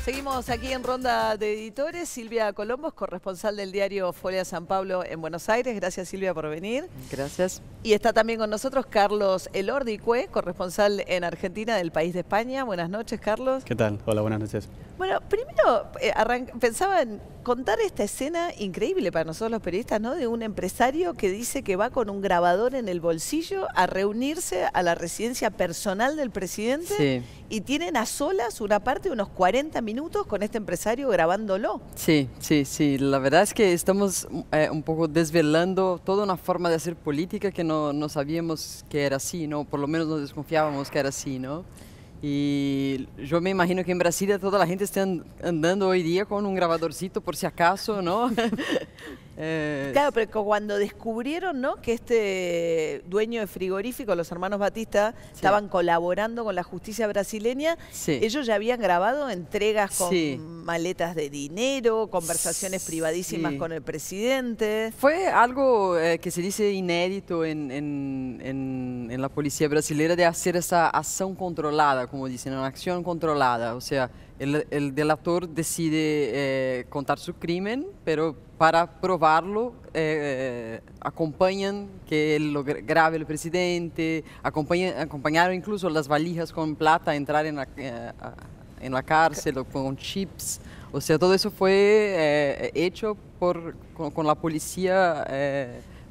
Seguimos aquí en Ronda de Editores. Silvia Colombo, corresponsal del diario Folia San Pablo en Buenos Aires. Gracias, Silvia, por venir. Gracias. Y está también con nosotros Carlos Elordi-Cue, corresponsal en Argentina del País de España. Buenas noches, Carlos. ¿Qué tal? Hola, buenas noches. Bueno, primero pensaba en contar esta escena increíble para nosotros los periodistas, ¿no? De un empresario que dice que va con un grabador en el bolsillo a reunirse a la residencia personal del presidente. Sí. Y tienen a solas una parte de unos 40 minutos con este empresario grabándolo. Sí, sí, sí. La verdad es que estamos un poco desvelando toda una forma de hacer política que no sabíamos que era así, ¿no? Por lo menos nos desconfiábamos que era así, ¿no? Y yo me imagino que en Brasilia toda la gente está andando hoy día con un grabadorcito por si acaso, ¿no? Claro, pero cuando descubrieron, ¿no?, que este dueño de frigorífico, los hermanos Batista, sí, estaban colaborando con la justicia brasileña, sí, ellos ya habían grabado entregas con sí, maletas de dinero, conversaciones privadísimas sí, con el presidente. Fue algo que se dice inédito en la policía brasileña, de hacer esa acción controlada, como dicen, una acción controlada. O sea, el delator decide contar su crimen, pero para probarlo acompañan que él lo grabe el presidente, acompañaron incluso las valijas con plata a entrar en la cárcel, o con chips. O sea, todo eso fue hecho con la policía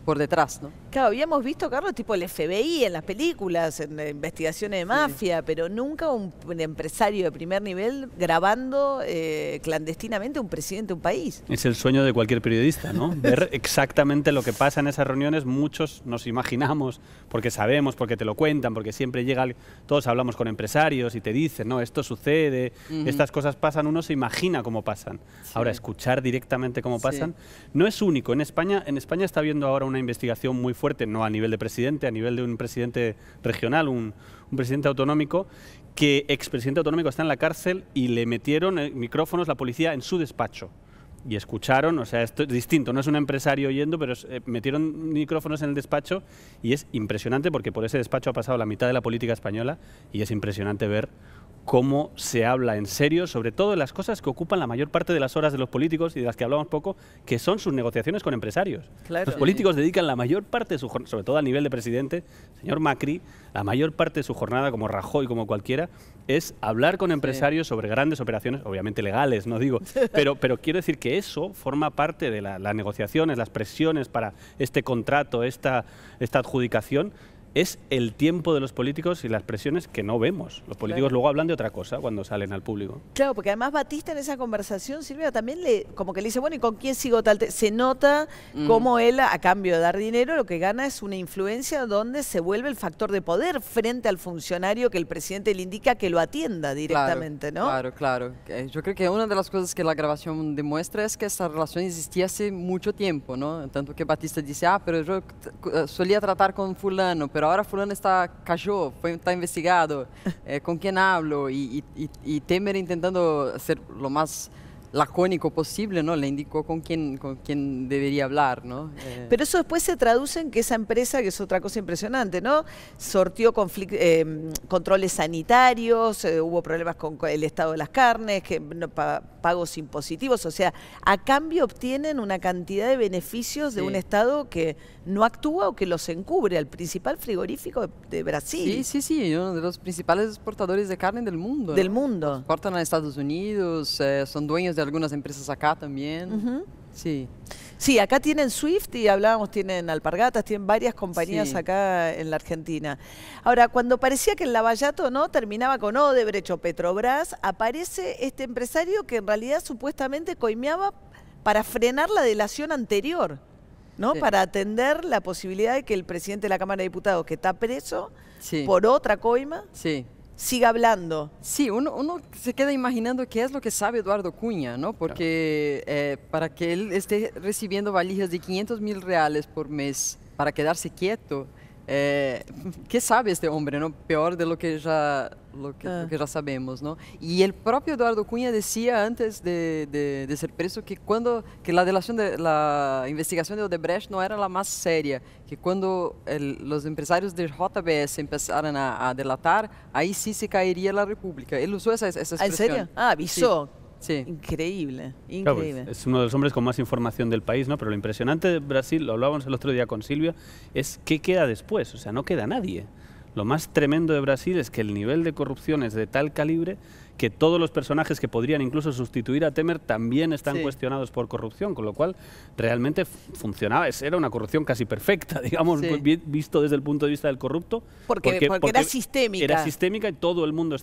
por detrás, ¿no? Claro, habíamos visto, Carlos, tipo el FBI en las películas, en investigaciones de mafia, sí, pero nunca un empresario de primer nivel grabando clandestinamente a un presidente de un país. Es el sueño de cualquier periodista, ¿no? Ver exactamente lo que pasa en esas reuniones. Muchos nos imaginamos, porque sabemos, porque te lo cuentan, porque siempre llega, todos hablamos con empresarios y te dicen, no, esto sucede, estas cosas pasan, uno se imagina cómo pasan. Sí. Ahora, escuchar directamente cómo pasan, sí, no es único. En España está habiendo ahora una investigación muy fuerte, no a nivel de presidente, a nivel de un presidente regional, un presidente autonómico, que expresidente autonómico está en la cárcel y le metieron micrófonos la policía en su despacho. Y escucharon, o sea, esto es distinto, no es un empresario oyendo, pero metieron micrófonos en el despacho y es impresionante porque por ese despacho ha pasado la mitad de la política española y es impresionante ver cómo se habla en serio, sobre todo de las cosas que ocupan la mayor parte de las horas de los políticos y de las que hablamos poco, que son sus negociaciones con empresarios. Claro. Los políticos dedican la mayor parte de su jornada, sobre todo a nivel de presidente, señor Macri, la mayor parte de su jornada, como Rajoy, como cualquiera, es hablar con empresarios sobre grandes operaciones, obviamente legales, no digo, pero quiero decir que eso forma parte de las negociaciones, las presiones para este contrato, esta adjudicación. Es el tiempo de los políticos y las presiones que no vemos. Los políticos luego hablan de otra cosa cuando salen al público. Claro, porque además Batista en esa conversación, Silvia, también como que le dice, bueno, ¿y con quién sigo tal? Se nota cómo él, a cambio de dar dinero, lo que gana es una influencia donde se vuelve el factor de poder frente al funcionario que el presidente le indica que lo atienda directamente, claro, ¿no? Claro, claro. Yo creo que una de las cosas que la grabación demuestra es que esta relación existía hace mucho tiempo, ¿no? Tanto que Batista dice, pero yo solía tratar con fulano, pero ahora fulano cayó, está investigado, ¿con quién hablo? Y Temer, intentando ser lo más lacónico posible, ¿no? Le indicó con quién debería hablar, ¿no? Pero eso después se traduce en que esa empresa, que es otra cosa impresionante, ¿no?, sortió controles sanitarios, hubo problemas con el estado de las carnes, pagos impositivos, o sea, a cambio obtienen una cantidad de beneficios de un estado que no actúa o que los encubre, al principal frigorífico de Brasil. Sí, uno de los principales exportadores de carne del mundo. Del mundo. Exportan a Estados Unidos, son dueños de algunas empresas acá también. Sí. Sí, acá tienen Swift y hablábamos, tienen Alpargatas, tienen varias compañías acá en la Argentina. Ahora, cuando parecía que el lavallato no terminaba con Odebrecht o Petrobras, aparece este empresario que en realidad supuestamente coimeaba para frenar la delación anterior, ¿no? Para atender la posibilidad de que el presidente de la Cámara de Diputados, que está preso por otra coima, siga hablando. Sí, uno se queda imaginando qué es lo que sabe Eduardo Cunha, ¿no? Porque para que él esté recibiendo valijas de 500.000 reales por mes para quedarse quieto, ¿qué sabe este hombre, no? Peor de lo que ya sabemos, ¿no? Y el propio Eduardo Cunha decía antes de ser preso que la investigación de Odebrecht no era la más seria, que cuando los empresarios de JBS empezaran a delatar, ahí sí se caería la República. Él usó esa expresión. ¿En serio? Avisó. Sí. Sí. Increíble, Claro, increíble. pues, es uno de los hombres con más información del país, ¿no? Pero lo impresionante de Brasil, lo hablábamos el otro día con Silvia, es qué queda después. O sea, no queda nadie. Lo más tremendo de Brasil es que el nivel de corrupción es de tal calibre que todos los personajes que podrían incluso sustituir a Temer también están cuestionados por corrupción, con lo cual realmente funcionaba, era una corrupción casi perfecta, digamos, visto desde el punto de vista del corrupto. Porque era sistémica. Era sistémica y todo el mundo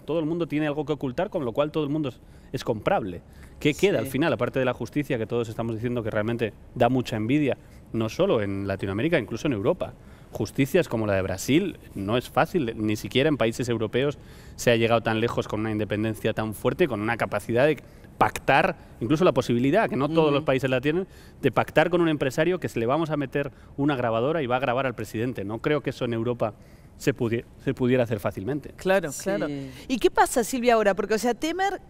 todo el mundo tiene algo que ocultar, con lo cual todo el mundo es comprable. ¿Qué queda al final, aparte de la justicia que todos estamos diciendo que realmente da mucha envidia, no solo en Latinoamérica, incluso en Europa? Justicias como la de Brasil no es fácil, ni siquiera en países europeos se ha llegado tan lejos con una independencia tan fuerte, con una capacidad de pactar, incluso la posibilidad, que no todos los países la tienen, de pactar con un empresario que se le vamos a meter una grabadora y va a grabar al presidente. No creo que eso en Europa se pudiera hacer fácilmente. Claro, claro. ¿Y qué pasa, Silvia, ahora? Porque, o sea, Temer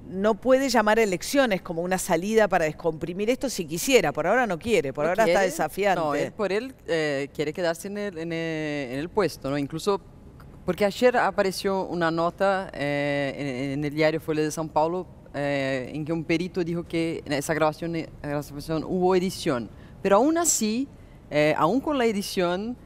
no puede llamar a elecciones como una salida para descomprimir esto si quisiera. Por ahora no quiere, por ahora está desafiante. No, él quiere quedarse en el puesto, ¿no? Incluso porque ayer apareció una nota en el diario Folha de São Paulo en que un perito dijo que en esa grabación hubo edición. Pero aún así, aún con la edición,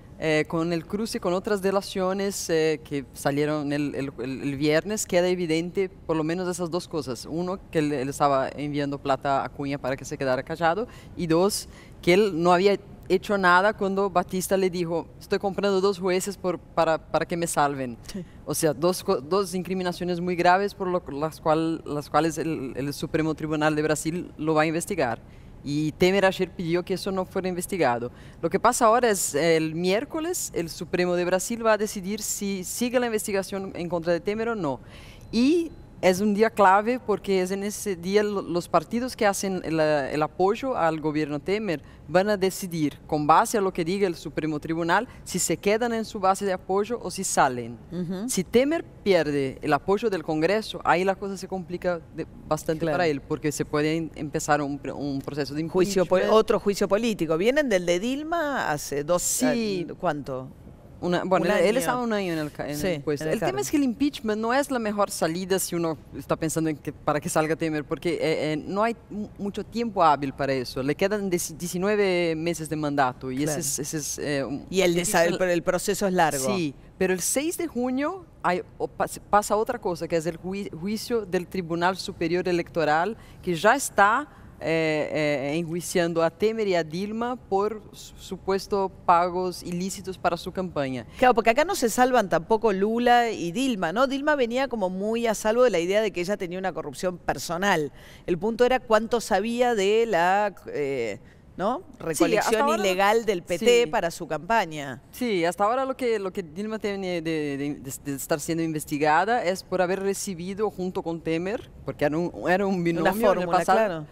con el cruce con otras delaciones que salieron el viernes, queda evidente por lo menos esas dos cosas. Uno, que él estaba enviando plata a Cunha para que se quedara callado, y dos, que él no había hecho nada cuando Batista le dijo, estoy comprando 2 jueces para que me salven. Sí. O sea, dos incriminaciones muy graves por las cuales el Supremo Tribunal de Brasil lo va a investigar. Y Temer ayer pidió que eso no fuera investigado. Lo que pasa ahora es el miércoles el Supremo de Brasil va a decidir si sigue la investigación en contra de Temer o no. Y es un día clave porque es en ese día los partidos que hacen el apoyo al gobierno Temer van a decidir, con base a lo que diga el Supremo Tribunal, si se quedan en su base de apoyo o si salen. Si Temer pierde el apoyo del Congreso, ahí la cosa se complica bastante para él, porque se puede empezar un proceso de otro juicio político. Vienen del de Dilma hace 2 años. ¿Cuánto? Él estaba un año en el puesto. El tema es que el impeachment no es la mejor salida si uno está pensando en para que salga Temer, porque no hay mucho tiempo hábil para eso. Le quedan 19 meses de mandato y el proceso es largo. Sí, pero el 6 de junio pasa otra cosa, que es el juicio del Tribunal Superior Electoral, que ya está enjuiciando a Temer y a Dilma por supuestos pagos ilícitos para su campaña. Claro, porque acá no se salvan tampoco Lula y Dilma, ¿no? Dilma venía como muy a salvo de la idea de que ella tenía una corrupción personal. El punto era cuánto sabía de la recolección ilegal del PT para su campaña. Sí, hasta ahora lo que Dilma tiene de estar siendo investigada es por haber recibido junto con Temer, porque era un binomio una fórmula, en el pasado, claro,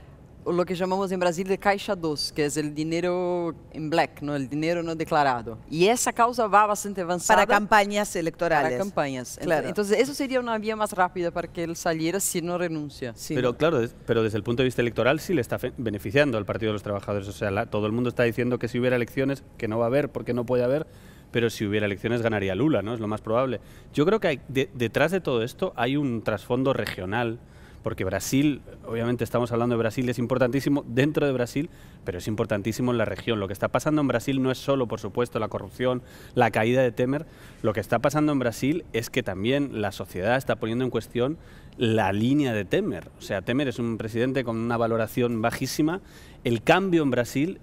lo que llamamos en Brasil de Caixa 2, que es el dinero en black, ¿no? El dinero no declarado. Y esa causa va bastante avanzada. Para campañas electorales. Para campañas. Claro. Entonces, eso sería una vía más rápida para que él saliera si no renuncia. Sí. Pero claro, pero desde el punto de vista electoral sí le está beneficiando al Partido de los Trabajadores. O sea, todo el mundo está diciendo que si hubiera elecciones, que no va a haber porque no puede haber, pero si hubiera elecciones ganaría Lula, ¿no? Es lo más probable. Yo creo que detrás de todo esto hay un trasfondo regional, porque Brasil, obviamente estamos hablando de Brasil, es importantísimo dentro de Brasil, pero es importantísimo en la región. Lo que está pasando en Brasil no es solo, por supuesto, la corrupción, la caída de Temer. Lo que está pasando en Brasil es que también la sociedad está poniendo en cuestión la línea de Temer. O sea, Temer es un presidente con una valoración bajísima. El cambio en Brasil,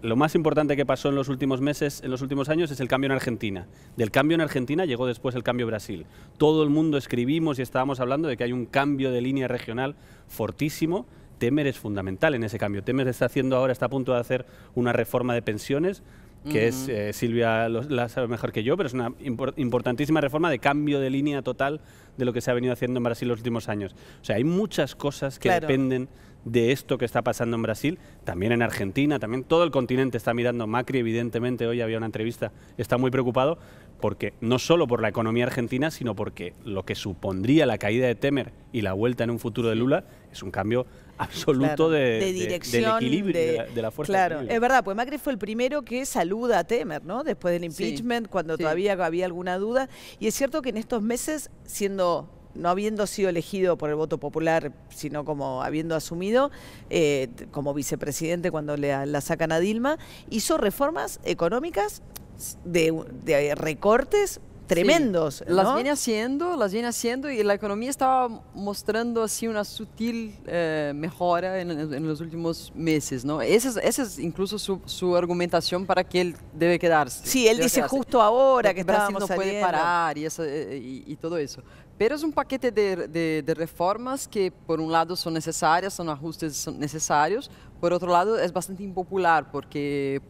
lo más importante que pasó en los últimos meses, en los últimos años, es el cambio en Argentina. Del cambio en Argentina llegó después el cambio en Brasil. Todo el mundo escribimos y estábamos hablando de que hay un cambio de línea regional fortísimo. Temer es fundamental en ese cambio. Temer está a punto de hacer una reforma de pensiones, que es, Silvia la sabe mejor que yo, pero es una importantísima reforma de cambio de línea total de lo que se ha venido haciendo en Brasil los últimos años. O sea, hay muchas cosas que dependen de esto que está pasando en Brasil, también en Argentina, también todo el continente está mirando. Macri, evidentemente, hoy había una entrevista, está muy preocupado, porque no solo por la economía argentina, sino porque lo que supondría la caída de Temer y la vuelta en un futuro de Lula es un cambio absoluto de dirección, del equilibrio, de la fuerza. Claro, es verdad, pues Macri fue el primero que saluda a Temer, ¿no? Después del impeachment, cuando todavía había alguna duda. Y es cierto que en estos meses, siendo no habiendo sido elegido por el voto popular, sino como habiendo asumido como vicepresidente cuando la sacan a Dilma, hizo reformas económicas de recortes tremendos, sí, ¿no? las viene haciendo y la economía estaba mostrando así una sutil mejora en los últimos meses, ¿no? Esa es incluso su argumentación para que él debe quedarse. Sí, él dice justo ahora que Brasil estábamos no puede saliendo. parar y todo eso. Pero es un paquete de reformas que por un lado son necesarias, son ajustes necesarios, por otro lado es bastante impopular porque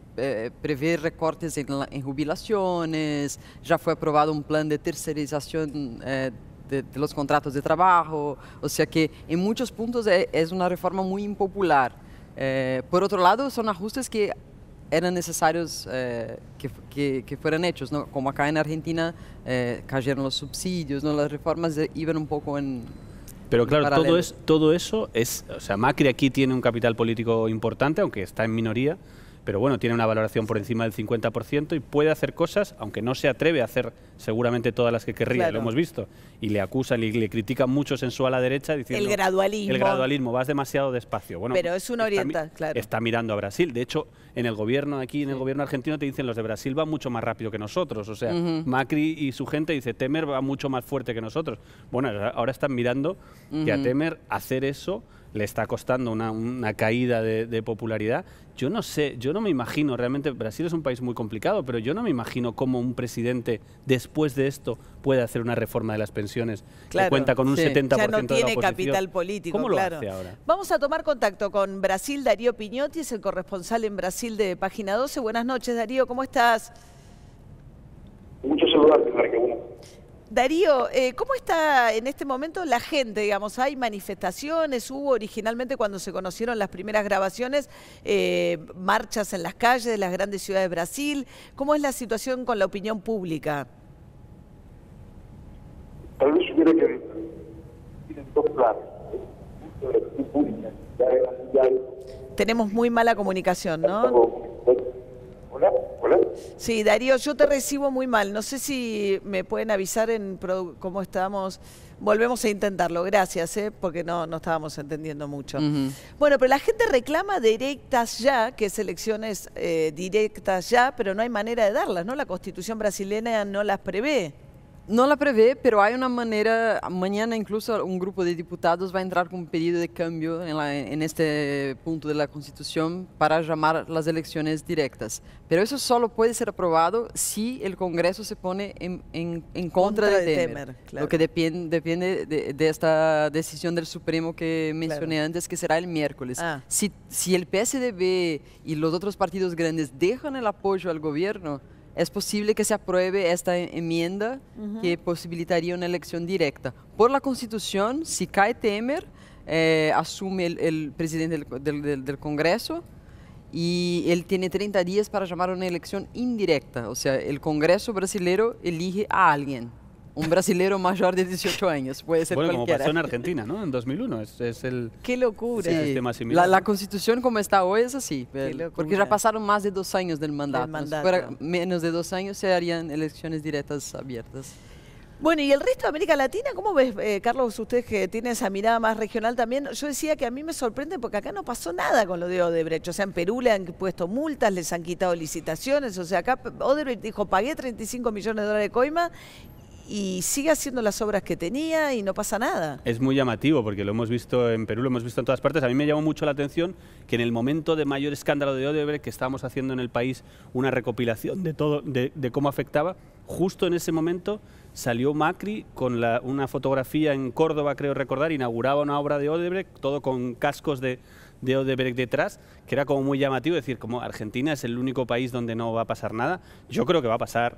prevé recortes en jubilaciones, ya fue aprobado un plan de tercerización de los contratos de trabajo, o sea que en muchos puntos es una reforma muy impopular. Por otro lado son ajustes que eran necesarios que fueran hechos, ¿no? Como acá en Argentina cayeron los subsidios, ¿no? Las reformas iban un poco en... Pero claro, todo eso es... O sea, Macri aquí tiene un capital político importante, aunque está en minoría, pero bueno, tiene una valoración por encima del 50% y puede hacer cosas, aunque no se atreve a hacer seguramente todas las que querría, claro. Lo hemos visto. Y le acusan y le critican muchos en su ala derecha diciendo... El gradualismo. El gradualismo, vas demasiado despacio. Bueno, pero es una orienta, claro. Está mirando a Brasil. De hecho, en el gobierno aquí, en el gobierno argentino, te dicen los de Brasil van mucho más rápido que nosotros. O sea, Macri y su gente dice, Temer va mucho más fuerte que nosotros. Bueno, ahora están mirando que a Temer hacer eso le está costando una caída de popularidad. Yo no sé, yo no me imagino, realmente Brasil es un país muy complicado, pero yo no me imagino cómo un presidente después de esto puede hacer una reforma de las pensiones que cuenta con un 70% de la ya no tiene oposición. capital político, ¿Cómo claro. lo hace ahora? Vamos a tomar contacto con Brasil. Darío Piñotti es el corresponsal en Brasil de Página 12. Buenas noches, Darío, ¿cómo estás? Mucho saludarte, Marque. Darío, ¿cómo está en este momento la gente? Digamos, ¿hay manifestaciones? ¿Hubo originalmente cuando se conocieron las primeras grabaciones marchas en las calles de las grandes ciudades de Brasil? ¿Cómo es la situación con la opinión pública? Tal vez hubiera que tienen dos planes. Tenemos muy mala comunicación, ¿no? Hola, hola. Sí, Darío, yo te recibo muy mal. No sé si me pueden avisar en cómo estamos. Volvemos a intentarlo, gracias, porque no estábamos entendiendo mucho. Bueno, pero la gente reclama directas ya, que es elecciones directas ya, pero no hay manera de darlas, ¿no? La Constitución brasileña no las prevé. No la prevé, pero hay una manera, mañana incluso un grupo de diputados va a entrar con un pedido de cambio en este punto de la Constitución para llamar las elecciones directas. Pero eso solo puede ser aprobado si el Congreso se pone en contra de Temer, claro. Lo que depende de esta decisión del Supremo que mencioné antes, que será el miércoles. Si el PSDB y los otros partidos grandes dejan el apoyo al gobierno, es posible que se apruebe esta enmienda que posibilitaría una elección directa. Por la Constitución, si cae Temer, asume el presidente del Congreso y él tiene 30 días para llamar a una elección indirecta. O sea, el Congreso brasileño elige a alguien. Un brasilero mayor de 18 años, puede ser cualquiera. Como pasó en Argentina, ¿no? En 2001, es el... ¡Qué locura! Sí, sistema similar. La Constitución como está hoy es así, porque ya pasaron más de 2 años del mandato. Si fuera menos de 2 años se harían elecciones directas abiertas. Bueno, ¿y el resto de América Latina? ¿Cómo ves, Carlos, usted que tiene esa mirada más regional también? Yo decía que a mí me sorprende porque acá no pasó nada con lo de Odebrecht. O sea, en Perú le han puesto multas, les han quitado licitaciones. O sea, acá Odebrecht dijo, pagué 35 millones de dólares de coima y sigue haciendo las obras que tenía y no pasa nada. Es muy llamativo porque lo hemos visto en Perú, lo hemos visto en todas partes. A mí me llamó mucho la atención que en el momento de mayor escándalo de Odebrecht, que estábamos haciendo en el país una recopilación de todo, de cómo afectaba, justo en ese momento salió Macri con una fotografía en Córdoba, creo recordar, inauguraba una obra de Odebrecht, todo con cascos de Odebrecht detrás, que era como muy llamativo, decir, como Argentina es el único país donde no va a pasar nada. Yo creo que va a pasar,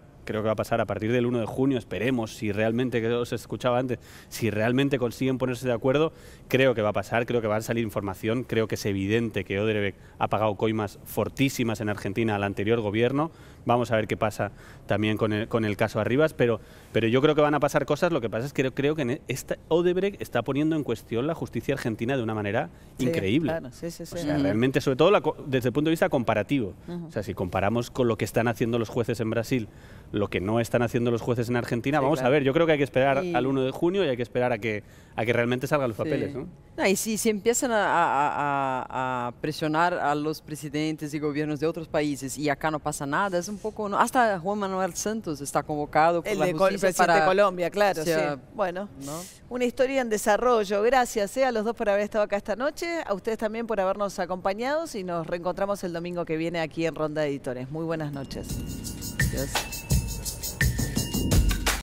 a partir del 1 de junio, esperemos, si realmente, que os escuchaba antes, si realmente consiguen ponerse de acuerdo, creo que va a pasar, creo que va a salir información, creo que es evidente que Odebrecht ha pagado coimas fortísimas en Argentina al anterior gobierno. Vamos a ver qué pasa también con el caso Arribas, pero yo creo que van a pasar cosas. Lo que pasa es que creo que Odebrecht está poniendo en cuestión la justicia argentina de una manera increíble. Claro, sí. O sea, realmente, sobre todo desde el punto de vista comparativo. O sea, si comparamos con lo que están haciendo los jueces en Brasil lo que no están haciendo los jueces en Argentina. Sí, Vamos claro. a ver, yo creo que hay que esperar Y- al 1 de junio y hay que esperar a que realmente salgan los papeles, Sí. ¿no? No, y si empiezan a presionar a los presidentes y gobiernos de otros países y acá no pasa nada, es un poco... ¿no? Hasta Juan Manuel Santos está convocado por El la de justicia presidente de para... Colombia, claro, o sea, sí. Bueno, ¿no? una historia en desarrollo. Gracias a los dos por haber estado acá esta noche, a ustedes también por habernos acompañado y nos reencontramos el domingo que viene aquí en Ronda de Editores. Muy buenas noches. Yes.